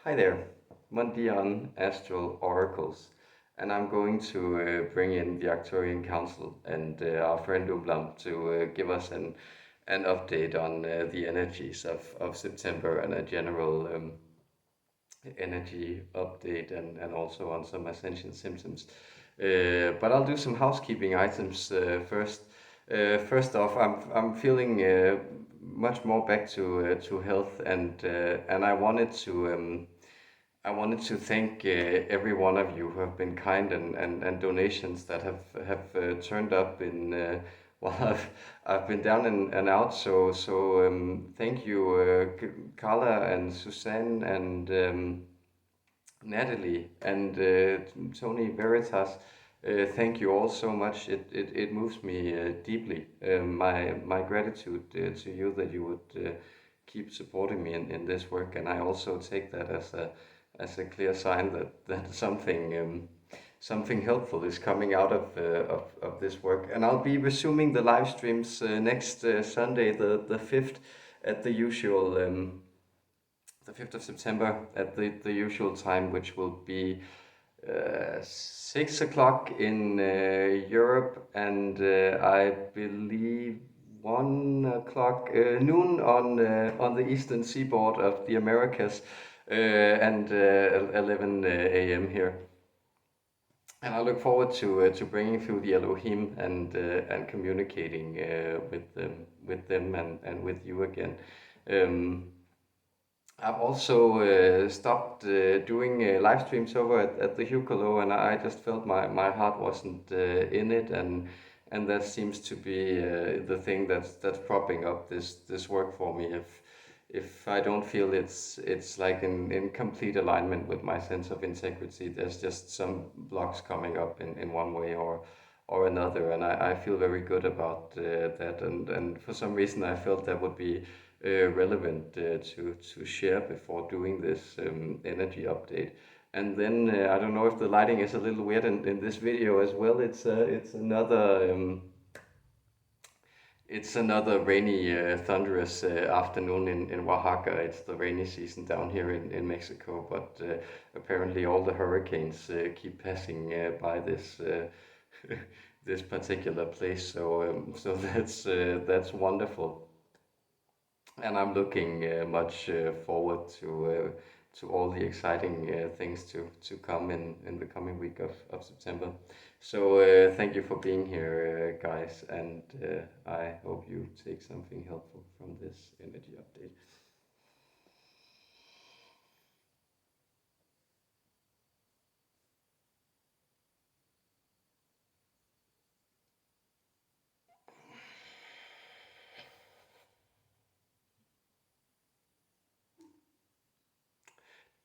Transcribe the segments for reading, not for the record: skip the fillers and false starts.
Hi there, Mondian Astral Oracles, and I'm going to bring in the Arcturian Council and our friend Umblam to give us an update on the energies of September and a general energy update and also on some Ascension symptoms. But I'll do some housekeeping items first. First off, I'm feeling much more back to health, and I wanted to thank every one of you who have been kind and donations that have turned up in while I've been down and out. So thank you, Carla and Suzanne and Natalie and Tony Veritas. Thank you all so much. It moves me deeply. My gratitude to you that you would keep supporting me in this work, and I also take that as a clear sign that something helpful is coming out of this work. And I'll be resuming the live streams next Sunday, the 5th, at the 5th of September at the usual time, which will be 6 o'clock in Europe, and I believe 1 o'clock noon on the eastern seaboard of the Americas, and 11 a.m. here. And I look forward to bringing through the Elohim and communicating with them and with you again. I've also stopped doing live streams over at the Hucolo, and I just felt my heart wasn't in it, and that seems to be the thing that's propping up this work for me. If I don't feel it's like in complete alignment with my sense of integrity, there's just some blocks coming up in one way or another, and I feel very good about that, and for some reason I felt that would be relevant to share before doing this energy update. And then I don't know if the lighting is a little weird in this video as well. It's another rainy, thunderous afternoon in Oaxaca. It's the rainy season down here in Mexico, but apparently all the hurricanes keep passing by this this particular place. So that's wonderful. And I'm looking much forward to all the exciting things to come in the coming week of September. So thank you for being here, guys, and I hope you take something helpful from this energy update.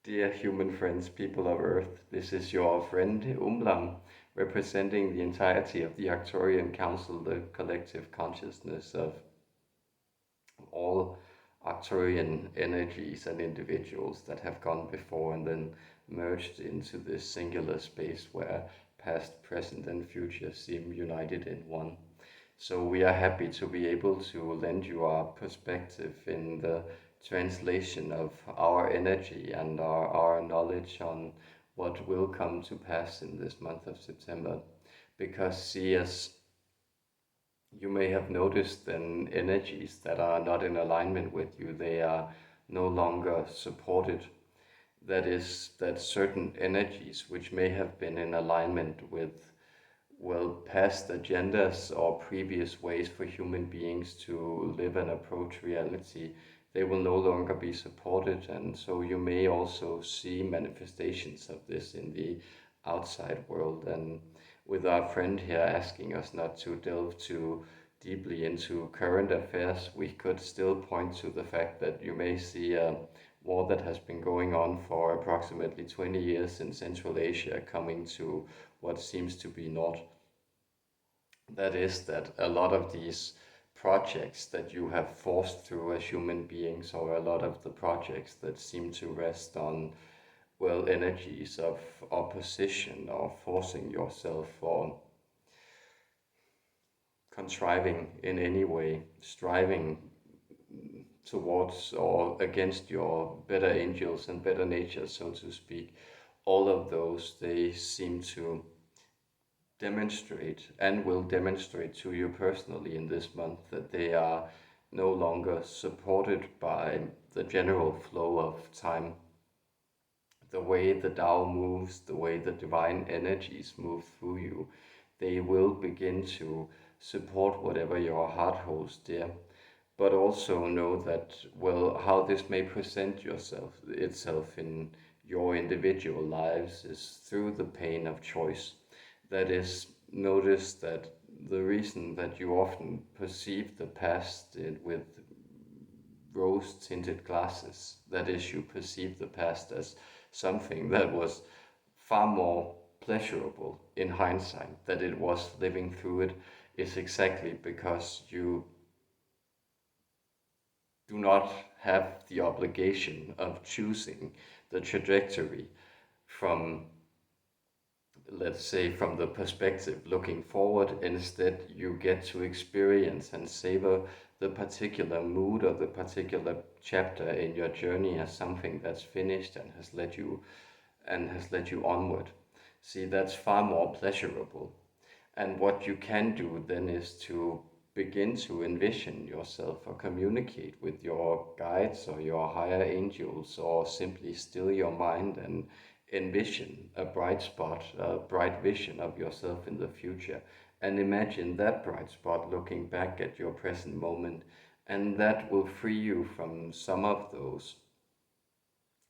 Dear human friends, people of Earth, this is your friend Umblam, representing the entirety of the Arcturian Council, the collective consciousness of all Arcturian energies and individuals that have gone before and then merged into this singular space where past, present, and future seem united in one. So we are happy to be able to lend you our perspective in the translation of our energy and our knowledge on what will come to pass in this month of September. Because see, as you may have noticed, then energies that are not in alignment with you, they are no longer supported. That is, that certain energies which may have been in alignment with, well, past agendas or previous ways for human beings to live and approach reality, they will no longer be supported. And so you may also see manifestations of this in the outside world. And with our friend here asking us not to delve too deeply into current affairs, we could still point to the fact that you may see a war that has been going on for approximately 20 years in Central Asia coming to what seems to be naught. That is, that a lot of these projects that you have forced through as human beings, or a lot of the projects that seem to rest on, well, energies of opposition or forcing yourself or contriving in any way, striving towards or against your better angels and better nature, so to speak, all of those, they seem to demonstrate and will demonstrate to you personally in this month that they are no longer supported by the general flow of time. The way the Tao moves, the way the divine energies move through you, they will begin to support whatever your heart holds dear. But also know that, well, how this may present itself in your individual lives is through the pain of choice. That is, notice that the reason that you often perceive the past with rose tinted glasses, that is, you perceive the past as something that was far more pleasurable in hindsight, that it was living through it, is exactly because you do not have the obligation of choosing the trajectory from, let's say, from the perspective looking forward. Instead, you get to experience and savor the particular mood or the particular chapter in your journey as something that's finished and has led you onward. See, that's far more pleasurable. And what you can do then is to begin to envision yourself or communicate with your guides or your higher angels, or simply still your mind and envision a bright spot, a bright vision of yourself in the future. And imagine that bright spot looking back at your present moment, and that will free you from some of those,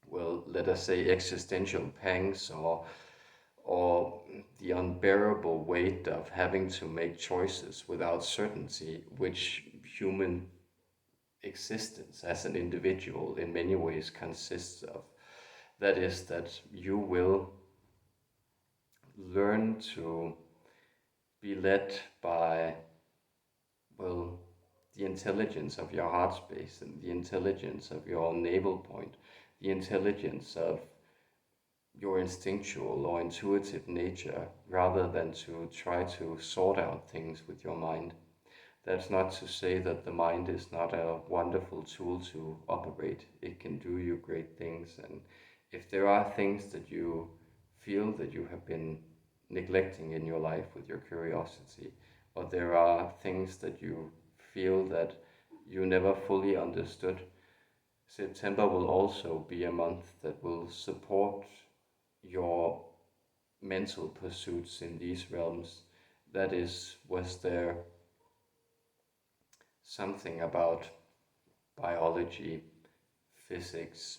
well, let us say, existential pangs, or the unbearable weight of having to make choices without certainty, which human existence as an individual in many ways consists of. That is, that you will learn to be led by, well, the intelligence of your heart space and the intelligence of your navel point, the intelligence of your instinctual or intuitive nature, rather than to try to sort out things with your mind. That's not to say that the mind is not a wonderful tool to operate. It can do you great things. And if there are things that you feel that you have been neglecting in your life with your curiosity, or there are things that you feel that you never fully understood, September will also be a month that will support your mental pursuits in these realms. That is, was there something about biology, physics,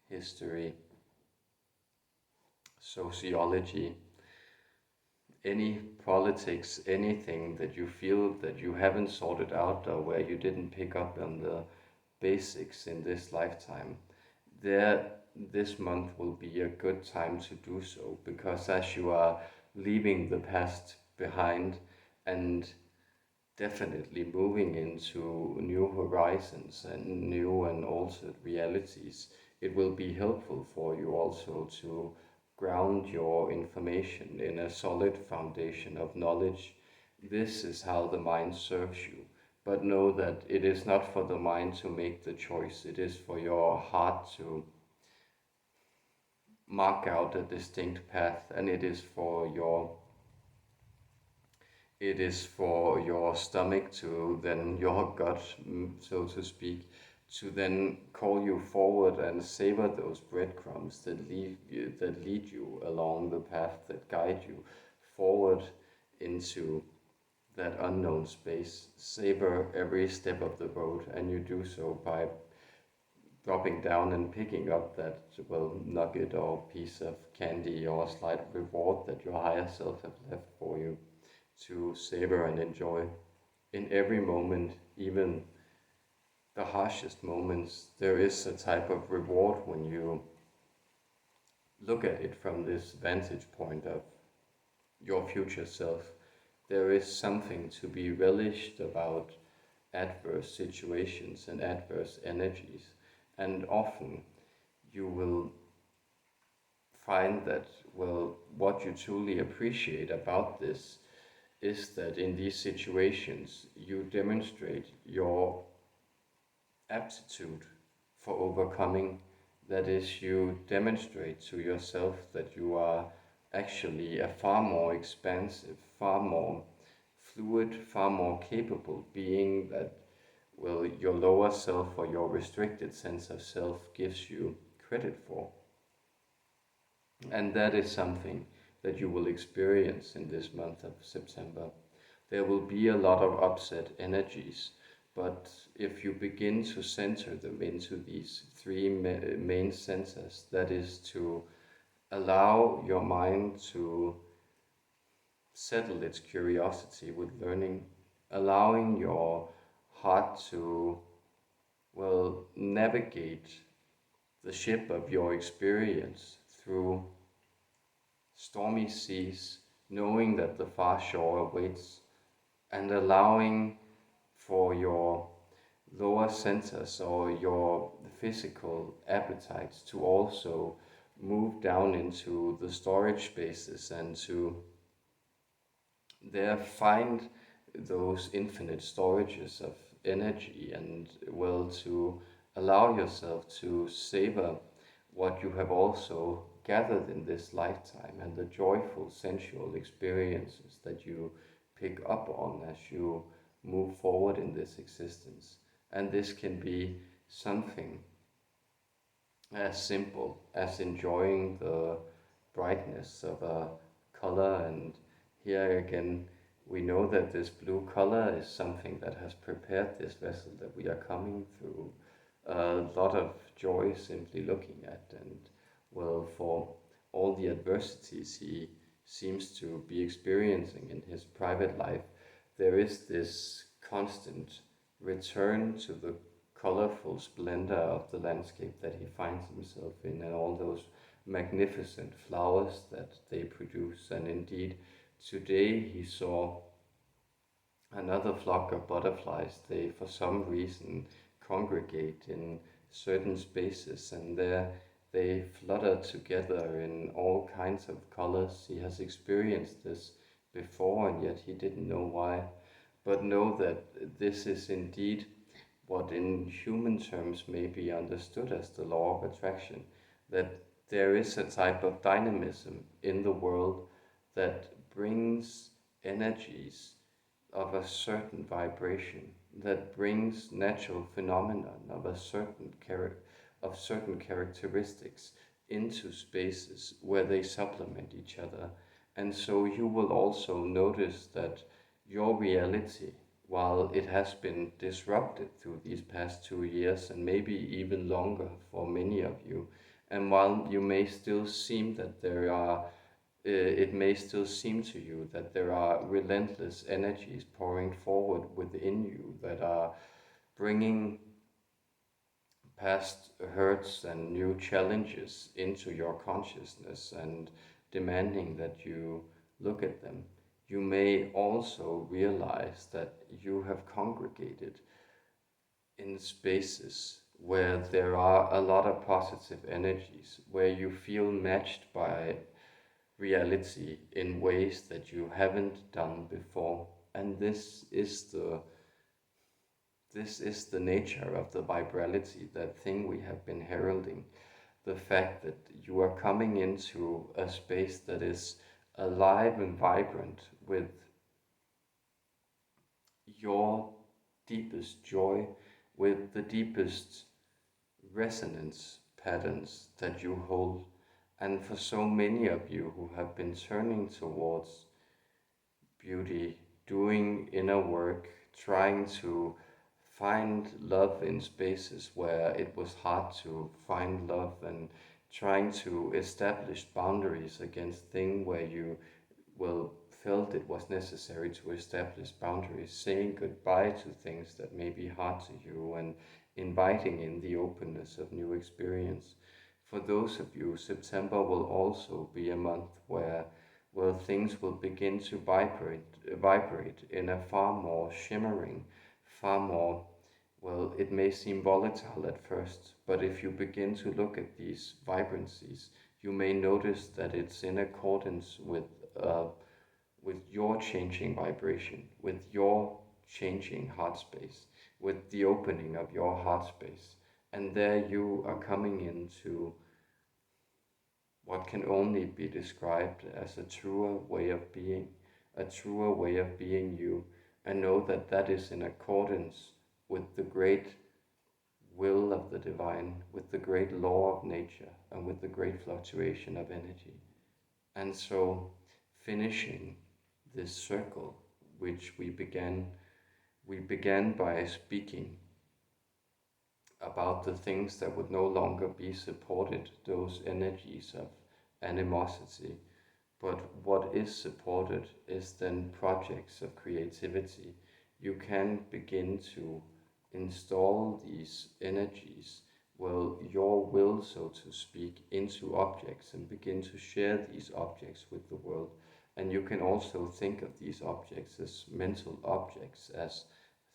history, sociology, any politics, anything that you feel that you haven't sorted out, or where you didn't pick up on the basics in this lifetime, there, this month will be a good time to do so, because as you are leaving the past behind and definitely moving into new horizons and new and altered realities, it will be helpful for you also to ground your information in a solid foundation of knowledge. This is how the mind serves you. But know that it is not for the mind to make the choice, it is for your heart to mark out a distinct path, and it is for your stomach to then, your gut, so to speak, to then call you forward and savor those breadcrumbs that lead you along the path, that guide you forward into that unknown space. Savor every step of the road, and you do so by dropping down and picking up that, well, nugget or piece of candy or slight reward that your higher self have left for you to savor and enjoy. In every moment, even the harshest moments, there is a type of reward when you look at it from this vantage point of your future self. There is something to be relished about adverse situations and adverse energies, and often you will find that, well, what you truly appreciate about this is that in these situations you demonstrate your aptitude for overcoming. That is, you demonstrate to yourself that you are actually a far more expansive, far more fluid, far more capable being that will your lower self or your restricted sense of self gives you credit for. And that is something that you will experience in this month of September. There will be a lot of upset energies, but if you begin to center them into these three main senses, that is to allow your mind to settle its curiosity with learning, allowing your heart to, well, navigate the ship of your experience through stormy seas, knowing that the far shore awaits, and allowing for your lower centers or your physical appetites to also move down into the storage spaces and to there find those infinite storages of energy and will to allow yourself to savor what you have also gathered in this lifetime and the joyful sensual experiences that you pick up on as you move forward in this existence. And this can be something as simple as enjoying the brightness of a color. And here again, we know that this blue color is something that has prepared this vessel that we are coming through a lot of joy simply looking at. And well, for all the adversities he seems to be experiencing in his private life, there is this constant return to the colorful splendor of the landscape that he finds himself in and all those magnificent flowers that they produce. And indeed, today he saw another flock of butterflies. They, for some reason, congregate in certain spaces and there they flutter together in all kinds of colors. He has experienced this before and yet he didn't know why. But know that this is indeed what in human terms may be understood as the law of attraction, that there is a type of dynamism in the world that brings energies of a certain vibration, that brings natural phenomenon of a certain of certain characteristics into spaces where they supplement each other. And so you will also notice that your reality, while it has been disrupted through these past 2 years and maybe even longer for many of you, and while you may still seem that there are it may still seem to you that there are relentless energies pouring forward within you that are bringing past hurts and new challenges into your consciousness and demanding that you look at them. You may also realize that you have congregated in spaces where there are a lot of positive energies, where you feel matched by reality in ways that you haven't done before. And this is the nature of the vibrality, that thing we have been heralding, the fact that you are coming into a space that is alive and vibrant with your deepest joy, with the deepest resonance patterns that you hold. And for so many of you who have been turning towards beauty, doing inner work, trying to find love in spaces where it was hard to find love, and trying to establish boundaries against things where you well felt it was necessary to establish boundaries, saying goodbye to things that may be hard to you and inviting in the openness of new experience. For those of you, September will also be a month where well things will begin to vibrate in a far more shimmering, far more, well, it may seem volatile at first, but if you begin to look at these vibrancies, you may notice that it's in accordance with your changing vibration, with your changing heart space. with the opening of your heart space. And there you are coming into what can only be described as a truer way of being, a truer way of being you, and know that that is in accordance with the great will of the divine, with the great law of nature, and with the great fluctuation of energy. And so, finishing this circle, which we began by speaking about the things that would no longer be supported, those energies of animosity. But what is supported is then projects of creativity. You can begin to install these energies, well, your will, so to speak, into objects and begin to share these objects with the world. And you can also think of these objects as mental objects, as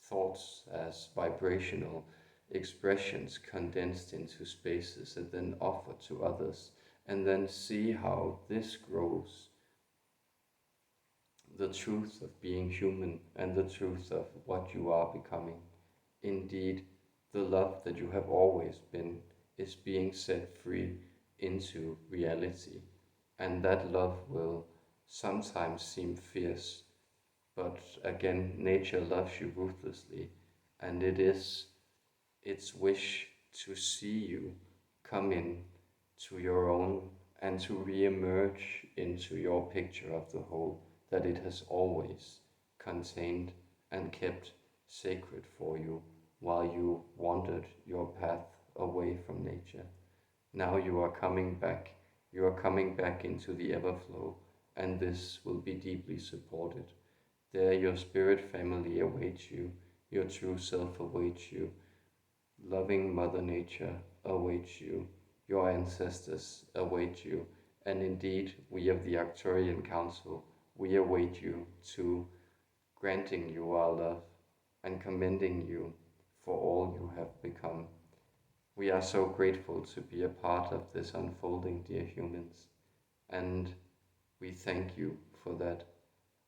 thoughts, as vibrational expressions condensed into spaces and then offered to others, and then see how this grows the truth of being human and the truth of what you are becoming. Indeed, the love that you have always been is being set free into reality, and that love will sometimes seem fierce, but again, nature loves you ruthlessly, and it is its wish to see you come in to your own and to re-emerge into your picture of the whole that it has always contained and kept sacred for you while you wandered your path away from nature. Now you are coming back. You are coming back into the everflow, and this will be deeply supported. There your spirit family awaits you, your true self awaits you, loving Mother Nature awaits you, your ancestors await you, and indeed we of the Arcturian Council, we await you too, granting you our love and commending you for all you have become. We are so grateful to be a part of this unfolding, dear humans, and we thank you for that.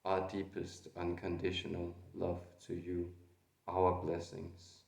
Our deepest unconditional love to you, our blessings.